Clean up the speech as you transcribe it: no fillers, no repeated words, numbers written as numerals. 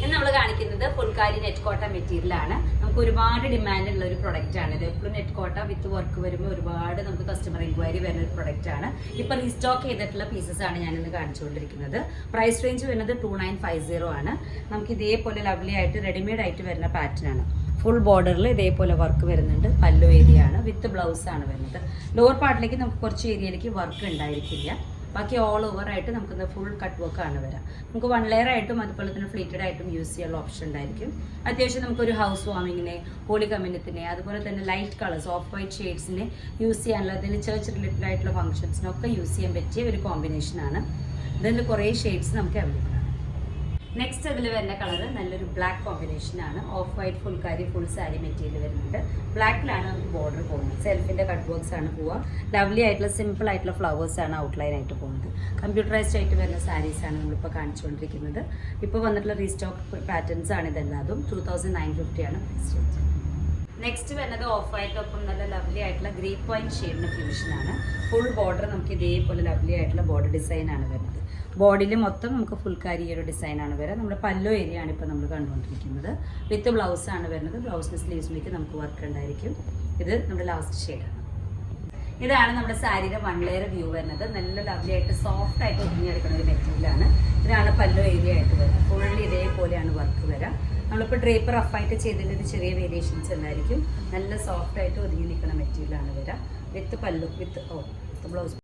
ഇന്ന് നമ്മൾ കാണിക്കുന്നത് ഫുൾക്കാരി നെറ്റ് കോട്ട മെറ്റീരിയൽ ആണ്. നമുക്ക് ഒരുപാട് ഡിമാൻഡ് ഉള്ള ഒരു പ്രൊഡക്റ്റ് ആണ് ഇത്. എപ്പോഴും നെറ്റ് കോട്ട വിത്ത് വർക്ക് വരുമ്പോൾ ഒരുപാട് നമുക്ക് കസ്റ്റമർ എൻക്വയറി വരുന്ന ഒരു പ്രൊഡക്റ്റ് ആണ്. ഇപ്പൊ റീസ്റ്റോക്ക് ചെയ്തിട്ടുള്ള പീസസ് ആണ് ഞാൻ ഇന്ന് കാണിച്ചുകൊണ്ടിരിക്കുന്നത്. പ്രൈസ് റേഞ്ച് വരുന്നത് 2950 ആണ്. നമുക്ക് ഇതേപോലെ ലവ്ലി ആയിട്ട് റെഡിമെയ്ഡ് ആയിട്ട് വരുന്ന പാറ്റേൺ ആണ്. ഫുൾ ബോർഡറിൽ ഇതേപോലെ വർക്ക് വരുന്നുണ്ട്. പല്ലു ഏരിയ ആണ്, വിത്ത് ബ്ലൗസ് ആണ് വരുന്നത്. ലോവർ പാർട്ടിലേക്ക് നമുക്ക് കുറച്ച് ഏരിയയിലേക്ക് വർക്ക് ഉണ്ടായിരിക്കില്ല. ബാക്കി ഓൾ ഓവർ ആയിട്ട് നമുക്ക് ഫുൾ കട്ട് വർക്ക് ആണ് വരാം. നമുക്ക് 1 ലെയർ ആയിട്ടും അതുപോലെ തന്നെ ഫ്ലീറ്റഡ് ആയിട്ടും യൂസ് ചെയ്യാനുള്ള ഓപ്ഷൻ ഉണ്ടായിരിക്കും. അത്യാവശ്യം നമുക്കൊരു ഹൗസ് വാമിങ്ങിനെ, ഹോളി കമ്മ്യൂണിറ്റിനെ, അതുപോലെ തന്നെ ലൈറ്റ് കളേഴ്സ് ഓഫ് വൈറ്റ് ഷെയ്ഡ്സിനെ യൂസ് ചെയ്യാനുള്ള, അതിന് ചർച്ച് റിലേറ്റഡ് ആയിട്ടുള്ള ഫംഗ്ഷൻസിനൊക്കെ യൂസ് ചെയ്യാൻ പറ്റിയ ഒരു കോമ്പിനേഷനാണ്. ഇതിൽ കുറേ ഷെയ്ഡ്സ് നമുക്ക് അവൈലബിൾ ആണ്. നെക്സ്റ്റ് അതിൽ വരുന്ന കളർ നല്ലൊരു ബ്ലാക്ക് കോമ്പിനേഷൻ ആണ്. Of white phulkari full sari material വരുന്നുണ്ട്. ബ്ലാക്കിലാണ് നമുക്ക് ബോർഡർ പോകുന്നത്. സെൽഫിന്റെ കട്ട് വർക്ക്സ് ആണ് പോവുക. ലവ്ലി ആയിട്ടുള്ള സിമ്പിൾ ആയിട്ടുള്ള ഫ്ലവേഴ്സ് ആണ് ഔട്ട്ലൈൻ ആയിട്ട് പോകുന്നത്. കമ്പ്യൂട്ടറൈസ്ഡ് ആയിട്ട് വരുന്ന സാരീസ് ആണ് നമ്മളിപ്പോൾ കാണിച്ചുകൊണ്ടിരിക്കുന്നത്. ഇപ്പോൾ വന്നിട്ടുള്ള റീസ്റ്റോക്ക് പാറ്റേൺസ് ആണ് ഇതെല്ലാതും. 2950 ആണ് പ്രൈസ് റേഞ്ച്. നെക്സ്റ്റ് വരുന്നത് ഓഫ് വൈറ്റൊപ്പം നല്ല ലവ്ലി ആയിട്ടുള്ള ഗ്രീൻ പോയിന്റ് ഷെയ്ഡിന്റെ ഫ്യൂഷൻ ആണ്. ഫുൾ ബോർഡർ നമുക്ക് ഇതേപോലെ ലവ്ലി ആയിട്ടുള്ള ബോർഡർ ഡിസൈൻ ആണ് വരുന്നത്. ബോഡിയിൽ മൊത്തം നമുക്ക് ഫുൾക്കാരി ഒരു ഡിസൈൻ ആണ് വരിക. നമ്മുടെ പല്ലോ ഏരിയ ആണ് ഇപ്പോൾ നമ്മൾ കണ്ടുകൊണ്ടിരിക്കുന്നത്. വിത്ത് ബ്ലൗസ് ആണ് വരുന്നത്. ബ്ലൗസിന് സ്ലീവ്സിലേക്ക് നമുക്ക് വർക്ക് ഉണ്ടായിരിക്കും. ഇത് നമ്മുടെ ലാസ്റ്റ് ഷെയ്ഡാണ്. ഇതാണ് നമ്മുടെ സാരിയുടെ 1 ലെയർ വ്യൂ വരുന്നത്. നല്ല ലവ്ലി ആയിട്ട് സോഫ്റ്റ് ആയിട്ട് ഒതുങ്ങിയെടുക്കുന്ന ഒരു മെറ്റീരിയലാണ്. ഇതാണ് പല്ലോ ഏരിയ ആയിട്ട് വരുന്നത്. ഫുള്ളി ഇതേപോലെയാണ് വർക്ക് വരിക. നമ്മളിപ്പോൾ ഡ്രേപ്പ് റഫായിട്ട് ചെയ്തതിൻ്റെ ഒരു ചെറിയ വേരിയേഷൻസ് ഉണ്ടായിരിക്കും. നല്ല സോഫ്റ്റ് ആയിട്ട് ഒതുങ്ങി നിൽക്കുന്ന മെറ്റീരിയലാണ് വരിക. വിത്ത് പല്ലു വിത്ത് ബ്ലൗസ്.